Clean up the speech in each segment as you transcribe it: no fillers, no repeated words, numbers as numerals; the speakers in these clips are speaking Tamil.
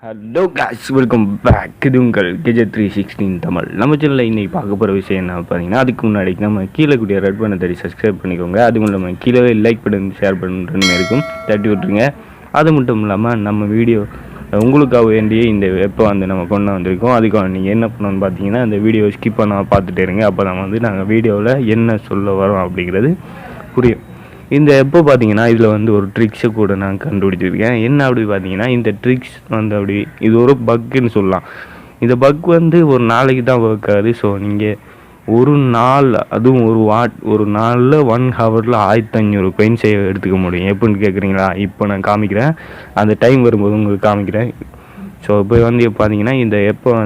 Hello guys, welcome back. இது உங்கள் கேஜெட் 316 தமிழ். நம்ம சேனலில் இன்றைக்கி பார்க்க போகிற விஷயம் என்ன பார்த்தீங்கன்னா, அதுக்கு முன்னாடி நம்ம கீழே கூடிய ரெட் பண்ண தட்டி சப்ஸ்கிரைப் பண்ணிக்கோங்க. அது மட்டும் இல்லாமல் கீழே லைக் பண்ணி ஷேர் பண்ணுறதுன்னு இருக்கும், தட்டி விட்டுருங்க. அது மட்டும் இல்லாமல் நம்ம வீடியோ உங்களுக்காக வேண்டிய இந்த வெப்பை நம்ம கொண்டு வந்திருக்கோம். அதுக்காக நீங்கள் என்ன பண்ணணும்னு பார்த்தீங்கன்னா, இந்த வீடியோ ஸ்கிப் பண்ண பார்த்துட்டே இருங்க. அப்போ தான் நாங்கள் வீடியோவில் என்ன சொல்ல வரோம் அப்படிங்கிறது புரியும். இந்த எப்போ பார்த்தீங்கன்னா, இதில் ஒரு ட்ரிக்ஸை கூட நான் கண்டுபிடிச்சிருக்கேன். என்ன அப்படி பார்த்தீங்கன்னா, இந்த ட்ரிக்ஸ் அப்படி இது ஒரு பக்குன்னு சொல்லலாம். இந்த பக் ஒரு நாளைக்கு தான் ஒர்க் ஆகுது. ஸோ நீங்கள் ஒரு நாள், அதுவும் ஒரு நாளில் 1 ஹவரில் 1500 coins எடுத்துக்க முடியும். எப்படின்னு கேட்குறீங்களா? இப்போ நான் காமிக்கிறேன், அந்த டைம் வரும்போது உங்களுக்கு காமிக்கிறேன். ஸோ இப்போ பார்த்தீங்கன்னா, இந்த எப்போ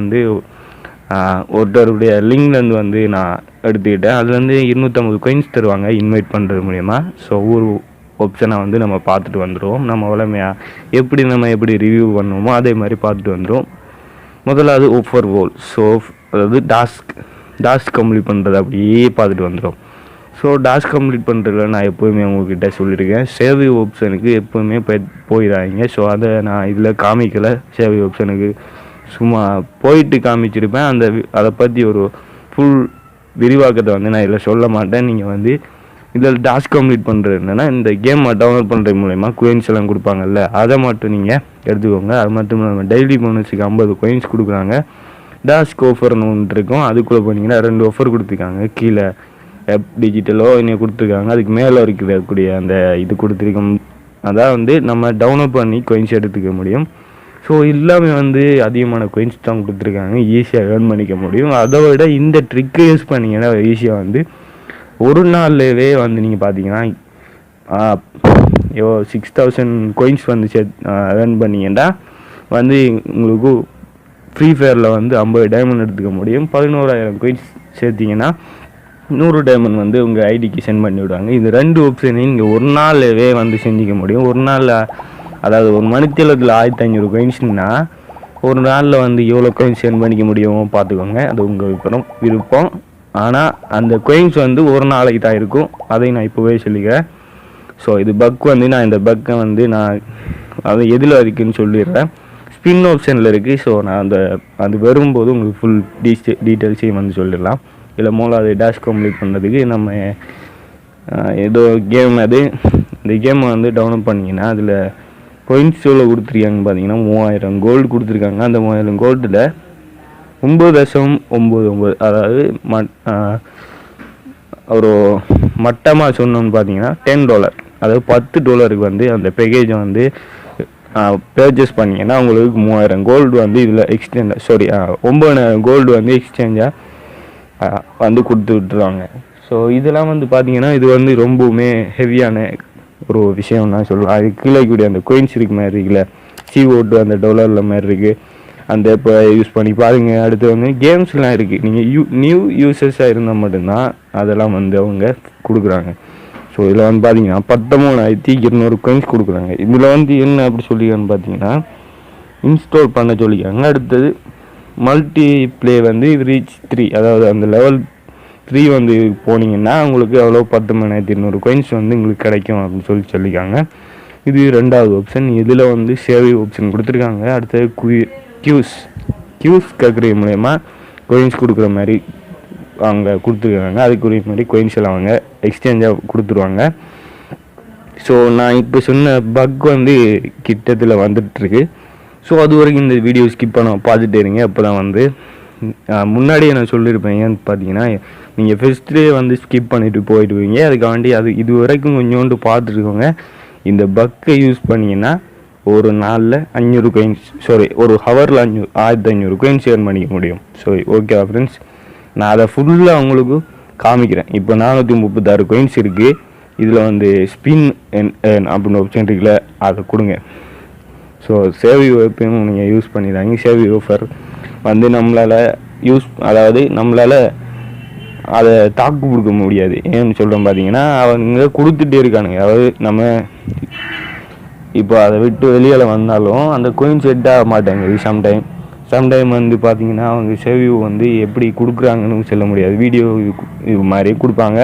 ஒருத்தருடைய லிங்க்லேருந்து நான் எடுத்துக்கிட்டேன். அதுலேருந்து 250 coins தருவாங்க இன்வைட் பண்ணுறது மூலயமா. ஸோ ஒவ்வொரு ஆப்ஷனை நம்ம பார்த்துட்டு வந்துடுவோம். நம்ம வளமையாக எப்படி ரிவ்யூ பண்ணுவோமோ அதே மாதிரி பார்த்துட்டு வந்துடுவோம். முதலாவது ஆஃபர் வோல். ஸோ அதாவது டாஸ்க் கம்ப்ளீட் பண்ணுறது அப்படியே பார்த்துட்டு வந்துடும். ஸோ டாஸ்க் கம்ப்ளீட் பண்ணுறதுல நான் எப்போவுமே உங்கள்கிட்ட சொல்லியிருக்கேன், சேவிங் ஆப்ஷனுக்கு எப்போவுமே போயிடாதீங்க. ஸோ அதை நான் இதில் காமிக்கலை. சேவிங் ஆப்ஷனுக்கு சும்மா போயிட்டு காமிச்சிருப்பேன். அதை பற்றி ஒரு ஃபுல் விரிவாக்கத்தை நான் இதில் சொல்ல மாட்டேன். நீங்கள் இதில் டாஸ்க் கம்ப்ளீட் பண்ணுறது என்னென்னா, இந்த கேமை டவுன்லோட் பண்ணுறது மூலயமா coins எல்லாம் கொடுப்பாங்கல்ல, அதை மட்டும் நீங்கள் எடுத்துக்கோங்க. அது மட்டும் இல்லாமல் டெய்லி போனஸுக்கு 50 coins கொடுக்குறாங்க. டாஸ்க் ஆஃபர்னு ஒன்று இருக்கும், அதுக்குள்ளே போனீங்கன்னா 2 ஆஃபர் கொடுத்துருக்காங்க. கீழே டிஜிட்டலோ இன்னும் கொடுத்துருக்காங்க. அதுக்கு மேலே இருக்கக்கூடிய அந்த இது கொடுத்துருக்கோம். அதான் நம்ம டவுன்லோட் பண்ணி coins எடுத்துக்க முடியும். ஸோ எல்லாமே அதிகமான coins தான் கொடுத்துருக்காங்க. ஈஸியாக ஏர்ன் பண்ணிக்க முடியும். அதை விட இந்த ட்ரிக்கை யூஸ் பண்ணிங்கன்னா ஈஸியாக ஒரு நாள்லேயே நீங்கள் பார்த்தீங்கன்னா 6000 coins ஏர்ன் பண்ணிங்கன்னா உங்களுக்கு ஃப்ரீ ஃபயரில் 50 டைமண்ட் எடுத்துக்க முடியும். 11000 coins சேர்த்திங்கன்னா 100 டைமண்ட் உங்கள் ஐடிக்கு சென்ட் பண்ணி விடுவாங்க. இது 2 ஆப்ஷனையும் நீங்கள் ஒரு நாள்லேயே செஞ்சுக்க முடியும். ஒரு நாளில், அதாவது ஒரு மணித்தேலத்தில் 1500 coinsனா ஒரு நாளில் எவ்வளோ coins சென்ட் பண்ணிக்க முடியும் பார்த்துக்கோங்க. அது உங்கள் விருப்பம். ஆனால் அந்த coins ஒரு நாளைக்கு தான் இருக்கும். அதையும் நான் இப்போவே சொல்லிக்கிறேன். ஸோ இது பக் நான் இந்த பக்கை நான் அது எதில் இருக்குதுன்னு சொல்லிடுறேன். ஸ்பின் ஆப்ஷனில் இருக்குது. ஸோ நான் அது வரும்போது உங்களுக்கு ஃபுல் டீட்டெயில்ஸையும் சொல்லிடலாம். இதில் மூலம் டாஸ்க் கம்ப்ளீட் பண்ணுறதுக்கு நம்ம ஏதோ கேம், இந்த கேமை டவுன்லோட் பண்ணிங்கன்னா அதில் coins எவ்வளோ கொடுத்துருக்காங்கன்னு பார்த்தீங்கன்னா 3000 கோல்டு கொடுத்துருக்காங்க. அந்த 3000 கோல்டில் 9.99, அதாவது ஒரு மட்டமாக சொன்னோன்னு பார்த்தீங்கன்னா $10, அதாவது $10 அந்த பேக்கேஜை பர்ச்சேஸ் பண்ணிங்கன்னா உங்களுக்கு 3000 கோல்டு இதில் எக்ஸ்சேஞ்ச் 9000 கோல்டு எக்ஸ்சேஞ்சாக கொடுத்து விட்டுருவாங்க. ஸோ இதெல்லாம் பார்த்தீங்கன்னா இது ரொம்பவுமே ஹெவியான ஒரு விஷயம் நான் சொல்லலாம். அது கீழே கூடிய அந்த coins இருக்கு மாதிரி இருக்குல்ல, CO2 அந்த $1 மாதிரி இருக்குது. அந்த இப்போ யூஸ் பண்ணி பாருங்கள். அடுத்து கேம்ஸ்லாம் இருக்குது. நீங்கள் நியூ யூசர்ஸாக இருந்தால் மட்டும்தான் அதெல்லாம் அவங்க கொடுக்குறாங்க. ஸோ இதில் பார்த்தீங்கன்னா 13200 coins கொடுக்குறாங்க. இதில் என்ன அப்படி சொல்லிக்கான்னு பார்த்தீங்கன்னா, இன்ஸ்டால் பண்ண சொல்லிக்காங்க. அடுத்தது மல்டி ப்ளே ரீச் 3, அதாவது அந்த லெவல் 3 போனீங்கன்னா உங்களுக்கு அவ்வளோ 10200 coins உங்களுக்கு கிடைக்கும் அப்படின்னு சொல்லிக்காங்க. இது 2வது ஆப்ஷன். இதில் சேவிங் ஆப்ஷன் கொடுத்துருக்காங்க. அடுத்தது கியூஸ் கேட்குறது மூலயமா coins கொடுக்குற மாதிரி அவங்க கொடுத்துருக்காங்க. அதுக்குரிய மாதிரி coins எல்லாம் அவங்க எக்ஸ்சேஞ்சாக கொடுத்துருவாங்க. ஸோ நான் இப்போ சொன்ன பக் கிட்டத்தில் வந்துட்டுருக்கு. ஸோ அது வரைக்கும் இந்த வீடியோ ஸ்கிப் பண்ண பார்த்துட்டே இருங்க. அப்போ தான் முன்னாடியே நான் சொல்லியிருப்பேன். ஏன்னு பார்த்தீங்கன்னா, நீங்கள் ஃபஸ்ட்லேயே ஸ்கிப் பண்ணிவிட்டு போயிடுவீங்க. அதுக்காண்டி இது வரைக்கும் கொஞ்சோண்டு பார்த்துருக்கோங்க. இந்த பக்கை யூஸ் பண்ணிங்கன்னா ஒரு நாளில் 500 coins, ஒரு ஹவரில் 1500 coins ஏர்ன் பண்ணிக்க முடியும். ஸோ ஓகே ஃப்ரெண்ட்ஸ், நான் அதை ஃபுல்லாக உங்களுக்கு காமிக்கிறேன். இப்போ 436 coins இருக்குது. இதில் ஸ்பின் அப்படின்னு ஆப்ஷன் இருக்குல்ல, அதை கொடுங்க. ஸோ சேவிங் எப்பயும் நீங்கள் யூஸ் பண்ணிடுறாங்க. சேவிங் ஆஃபர் நம்மளால் அதை தாக்கு கொடுக்க முடியாது. ஏன்னு சொல்கிறோம் பார்த்தீங்கன்னா, அவங்க கொடுத்துட்டே இருக்கானுங்க. அதாவது நம்ம இப்போ அதை விட்டு வெளியில் வந்தாலும் அந்த coins செட் ஆக மாட்டேங்குது. சம்டைம் பார்த்தீங்கன்னா அவங்க சேவிங் எப்படி கொடுக்குறாங்கன்னு சொல்ல முடியாது. வீடியோ இது மாதிரி கொடுப்பாங்க,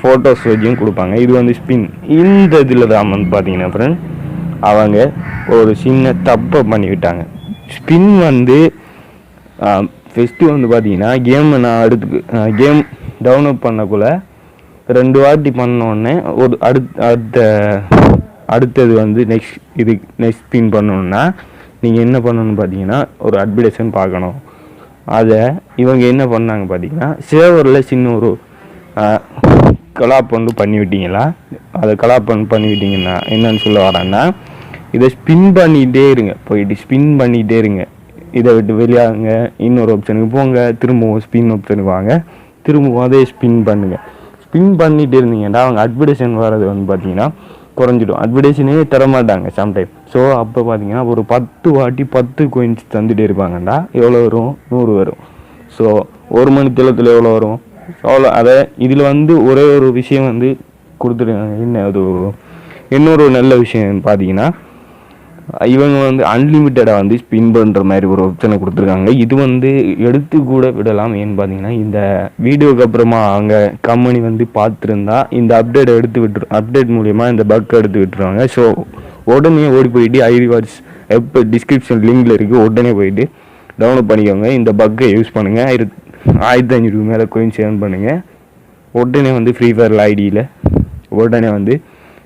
ஃபோட்டோஸ் வச்சும் கொடுப்பாங்க. இது ஸ்பின். இந்த இதில் தான் பார்த்தீங்கன்னா ஃப்ரெண்ட் அவங்க ஒரு சின்ன தப்பை பண்ணிவிட்டாங்க. ஸ்பின் வந்து ஃபஸ்ட்டு வந்து பார்த்தீங்கன்னா கேம் டவுன்லோட் பண்ணக்குள்ள 2 வாட்டி பண்ணோடனே ஒரு அடுத்தது வந்து நெக்ஸ்ட் ஸ்பின் பண்ணணுன்னா நீங்கள் என்ன பண்ணணும்னு பார்த்தீங்கன்னா ஒரு அட்வர்டைஸ்மெண்ட் பார்க்கணும். அதை இவங்க என்ன பண்ணாங்க பார்த்தீங்கன்னா சேவரில் சின்ன ஒரு கலாப் வந்து பண்ணிவிட்டீங்களா, அதை கலாப் பண்ணிவிட்டீங்கன்னா என்னன்னு சொல்ல வரேன்னா, இதை ஸ்பின் பண்ணிகிட்டே இருங்க, போயிட்டு ஸ்பின் பண்ணிகிட்டே இருங்க. இதை விட்டு வெளியாகுங்க, இன்னொரு ஆப்ஷனுக்கு போங்க, திரும்பவும் ஸ்பின் ஆப்ஷனுக்கு வாங்க, திரும்பவும் அதே ஸ்பின் பண்ணுங்கள். ஸ்பின் பண்ணிகிட்டே இருந்தீங்கன்னா அவங்க அட்வர்டைஸ்மெண்ட் வர்றது வந்து பார்த்தீங்கன்னா குறைஞ்சிடும். அட்வர்டைஸ்னே தரமாட்டாங்க சம்டைம். ஸோ அப்போ பார்த்தீங்கன்னா ஒரு 10 வாட்டி 10 coins தந்துகிட்டே இருப்பாங்கண்டா எவ்வளோ வரும்? 100 வரும். ஸோ ஒரு மணி திலத்தில் எவ்வளோ வரும்? அவ்வளோ. அதை இதில் வந்து ஒரே ஒரு விஷயம் வந்து கொடுத்துருக்காங்க. என்ன அது இன்னொரு நல்ல விஷயம் பார்த்தீங்கன்னா இவங்க வந்து அன்லிமிட்டடாக வந்து ஸ்பின் பண்ணுற மாதிரி ஒரு ஆப்ஷனை கொடுத்துருக்காங்க. இது வந்து எடுத்து கூட விடலாம். ஏன்னு பார்த்தீங்கன்னா இந்த வீடியோக்கு அப்புறமா அவங்க கம்பெனி வந்து பார்த்துருந்தா இந்த அப்டேட் மூலிமா இந்த பக் எடுத்து விட்டுருவாங்க. ஸோ உடனே ஓடி போயிட்டு ஐரிவார்ட்ஸ் எப்போ டிஸ்கிரிப்ஷன் லிங்கில் இருக்குது, உடனே போயிட்டு டவுன்லோட் பண்ணிக்கோங்க. இந்த பக்கை யூஸ் பண்ணுங்கள். 1500 மேலே கோயின்ஸ் ஏர்ன் பண்ணுங்கள். உடனே வந்து ஃப்ரீ ஃபயர் ஐடியில் உடனே வந்து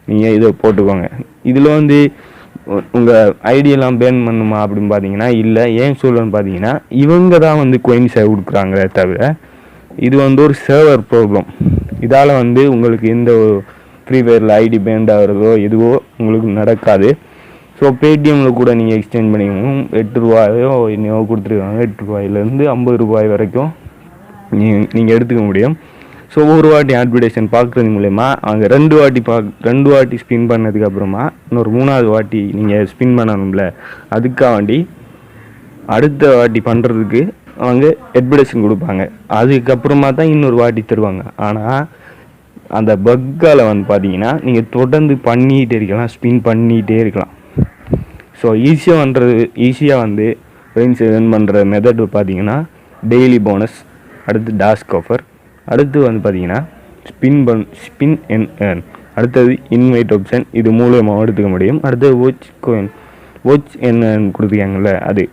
நீங்கள் இதை போட்டுக்கோங்க. இதில் வந்து உங்கள் ஐடியெல்லாம் பேன் பண்ணுமா அப்படின்னு பார்த்தீங்கன்னா இல்லை. ஏன் சொல்லுன்னு பார்த்தீங்கன்னா இவங்க தான் வந்து கோயின்ஸை கொடுக்குறாங்களே தவிர இது வந்து ஒரு சர்வர் ப்ராப்ளம். இதால் வந்து உங்களுக்கு எந்த ஃப்ரீ ஃபயரில் ஐடி பேண்ட் ஆகிறதோ எதுவோ உங்களுக்கு நடக்காது. ஸோ பேடிஎம்மில் கூட நீங்கள் எக்ஸ்சேஞ்ச் பண்ணிக்கணும். 8 ரூபாயோ இன்னும் கொடுத்துருக்காங்க. 8 ரூபாயிலேருந்து 50 ரூபாய் வரைக்கும் நீங்கள் எடுத்துக்க முடியும். ஸோ ஒரு வாட்டி அட்வர்டைஸ்மெண்ட் பார்க்குறது மூலயமா அவங்க 2 வாட்டி ஸ்பின் பண்ணதுக்கப்புறமா இன்னொரு 3வது வாட்டி நீங்கள் ஸ்பின் பண்ணணும்ல, அதுக்காண்டி அடுத்த வாட்டி பண்ணுறதுக்கு அவங்க அட்வர்டைஸ்மெண்ட் கொடுப்பாங்க. அதுக்கப்புறமா தான் இன்னொரு வாட்டி தருவாங்க. ஆனால் அந்த பக்கால் வந்து பார்த்தீங்கன்னா நீங்கள் தொடர்ந்து பண்ணிகிட்டே இருக்கலாம், ஸ்பின் பண்ணிகிட்டே இருக்கலாம். ஸோ ஈஸியாக வந்து கோயின்ஸ் ஏர்ன் பண்ணுற மெத்தட் பார்த்தீங்கன்னா டெய்லி போனஸ், அடுத்து டாஸ்க் ஆஃபர், அடுத்து வந்து பார்த்தீங்கன்னா ஸ்பின் அண்ட் ஏர்ன், அடுத்தது இன்வைட் ஆப்ஷன். இது மூலமாக எடுத்துக்க முடியும். அடுத்தது வாட்ச் என்ன கொடுத்துருக்காங்கல்ல அது.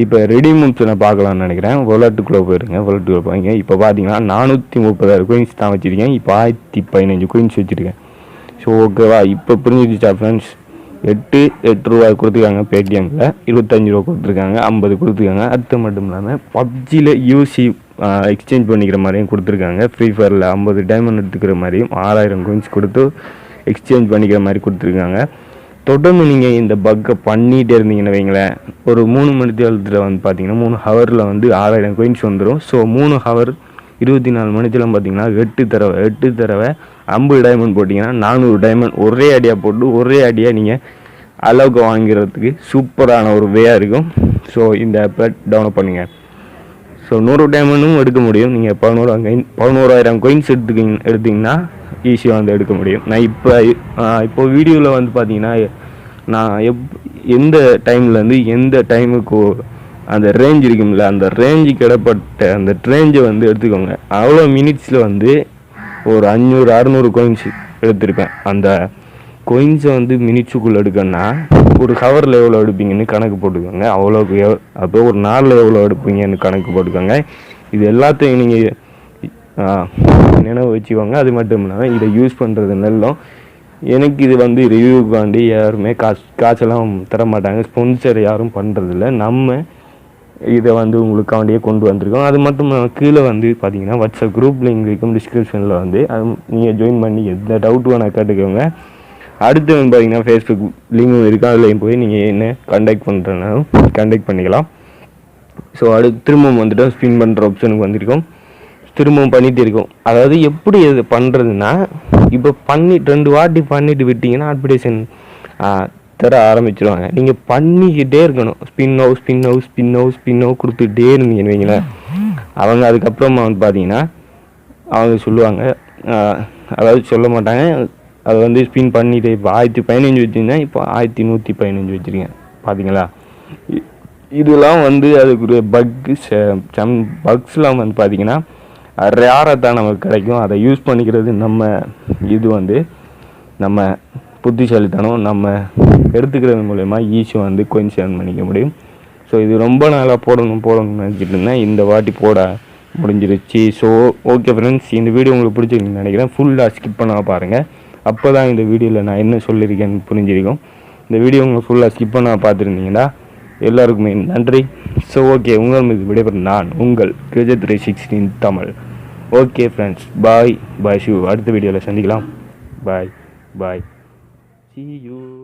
இப்போ ரெடீம் ஆப்ஷனை பார்க்கலான்னு நினைக்கிறேன். வாலெட்டுக்குள்ளே போயிருங்க. இப்போ பார்த்தீங்கன்னா 436 கோயின்ஸ் தான் வச்சுருக்கேன். இப்போ 1015 கோயின்ஸ் வச்சுருக்கேன். ஸோ ஓகேவா, இப்போ புரிஞ்சிடுச்சா ஃப்ரெண்ட்ஸ்? 8 ரூபாய் கொடுத்துருக்காங்க பேடிஎம்மில், 25 ரூபா கொடுத்துருக்காங்க, 50 கொடுத்துருக்காங்க. அது மட்டும் இல்லாமல் பப்ஜியில் யூசி எக்ஸ்சேஞ்ச் பண்ணிக்கிற மாதிரியும் கொடுத்துருக்காங்க. ஃப்ரீ ஃபயரில் 50 டைமண்ட் எடுத்துக்கிற மாதிரியும் 6000 கோயின்ஸ் கொடுத்து எக்ஸ்சேஞ்ச் பண்ணிக்கிற மாதிரி கொடுத்துருக்காங்க. தொடர்ந்து நீங்கள் இந்த பக்கை பண்ணிகிட்டே இருந்தீங்கன்னு வைங்களேன், ஒரு 3 மணி நேரத்தில் வந்து பார்த்தீங்கன்னா 3 ஹவரில் வந்து 6000 கோயின்ஸ் வந்துடும். ஸோ 3 ஹவர் 24 மணித்தெல்லாம் பார்த்தீங்கன்னா 8 தடவை 50 டைமண்ட் போட்டிங்கன்னா 400 டைமண்ட் ஒரே அடியாக நீங்கள் அளவுக்கு வாங்கிறதுக்கு சூப்பரான ஒரு வேயாக இருக்கும். ஸோ இந்த ஆப்பை டவுன்லோட் பண்ணுங்கள். ஸோ 100 டைமண்டும் எடுக்க முடியும். நீங்கள் 11,000 கோயின்ஸ் எடுத்திங்கன்னா ஈஸியாக வந்து எடுக்க முடியும். நான் இப்போ வீடியோவில் வந்து பார்த்தீங்கன்னா நான் எந்த டைம்லேருந்து எந்த டைமுக்கு அந்த ரேஞ்ச் இருக்கும்ல, அந்த ரேஞ்சுக்கு இடப்பட்ட அந்த ரேஞ்சை வந்து எடுத்துக்கோங்க. அவ்வளோ மினிட்ஸில் வந்து ஒரு 500-600 கோயின்ஸ் எடுத்திருப்பேன். அந்த கோயின்ஸை வந்து மினிட்ஸுக்குள்ளே எடுக்கணும்னா ஒரு ஹவரில் எவ்வளோ எடுப்பீங்கன்னு கணக்கு போட்டுக்கோங்க. அவ்வளோக்கு அப்போ ஒரு நாளில் எவ்வளோ எடுப்பீங்கன்னு கணக்கு போட்டுக்கோங்க. இது எல்லாத்தையும் நீங்கள் நினைவு வச்சுக்கோங்க. அது மட்டும் இல்லாமல் இதை யூஸ் பண்ணுறது நல்லோம். எனக்கு இது வந்து ரிவ்யூக்காண்டி யாருமே காசெல்லாம் தரமாட்டாங்க, ஸ்பான்சர் யாரும் பண்ணுறதில்ல. நம்ம இதை வந்து உங்களுக்காண்டியே கொண்டு வந்திருக்கோம். அது மட்டும் கீழே வந்து பார்த்தீங்கன்னா வாட்ஸ்அப் குரூப் லிங்க் இருக்கும் டிஸ்கிரிப்ஷனில் வந்து, அது நீங்கள் ஜாயின் பண்ணி எந்த டவுட் வேணால் கேட்டுக்கோங்க. அடுத்து வந்து பார்த்தீங்கன்னா ஃபேஸ்புக் லிங்கும் இருக்கும், அதுலேயும் போய் நீங்கள் என்ன கான்டாக்ட் பண்ணிக்கலாம். ஸோ அடுத்து திரும்பவும் வந்துட்டு ஸ்பின் பண்ணுற ஆப்ஷனுக்கு வந்திருக்கோம், திரும்பவும் பண்ணிகிட்டு இருக்கோம். அதாவது எப்படி இது பண்ணுறதுன்னா, இப்போ 2 வாட்டி பண்ணிட்டு விட்டிங்கன்னா அட்வர்டைஸ்மெண்ட் தர ஆரம்பிச்சிடுவாங்க. நீங்கள் பண்ணிக்கிட்டே இருக்கணும். ஸ்பின் அவுட் கொடுத்துக்கிட்டே இருந்தீங்கன்னு வைங்களேன். அவங்க அதுக்கப்புறமா வந்து பார்த்தீங்கன்னா அவங்க சொல்லுவாங்க, அதாவது சொல்ல மாட்டாங்க, அதை வந்து ஸ்பின் பண்ணிட்டு இப்போ 1015 வச்சுருந்தேன், இப்போ 1115 வச்சுருக்கேன். பார்த்தீங்களா? இதெல்லாம் வந்து அதுக்குரிய பக்ஸ்லாம் வந்து பார்த்தீங்கன்னா ரேராக தான் நமக்கு கிடைக்கும். அதை யூஸ் பண்ணிக்கிறது நம்ம புத்திசாலித்தனம் நம்ம எடுத்துக்கிறது மூலயமா ஈஸியாக வந்து கோயின்ஸ் ஏர்ன் பண்ணிக்க முடியும். ஸோ இது ரொம்ப நாளாக போடணும்னு நினச்சிட்டு இருந்தேன். இந்த வாட்டி போட முடிஞ்சிருச்சு. ஸோ ஓகே ஃப்ரெண்ட்ஸ், இந்த வீடியோ உங்களுக்கு பிடிச்சிருக்குன்னு நினைக்கிறேன். ஃபுல்லாக ஸ்கிப் பண்ணால் பாருங்கள். அப்போ தான் இந்த வீடியோவில் நான் என்ன சொல்லியிருக்கேன்னு புரிஞ்சிருக்கும். இந்த வீடியோ உங்களுக்கு ஃபுல்லாக ஸ்கிப் பண்ணால் பார்த்துருந்தீங்கன்னா எல்லாருக்குமே நன்றி. ஸோ ஓகே, உங்கள் மீது விடைபெறும் நான் உங்கள் KJ316 தமிழ். ஓகே ஃப்ரெண்ட்ஸ், பாய் ஷூ. அடுத்த வீடியோவில் சந்திக்கலாம். பாய். See you.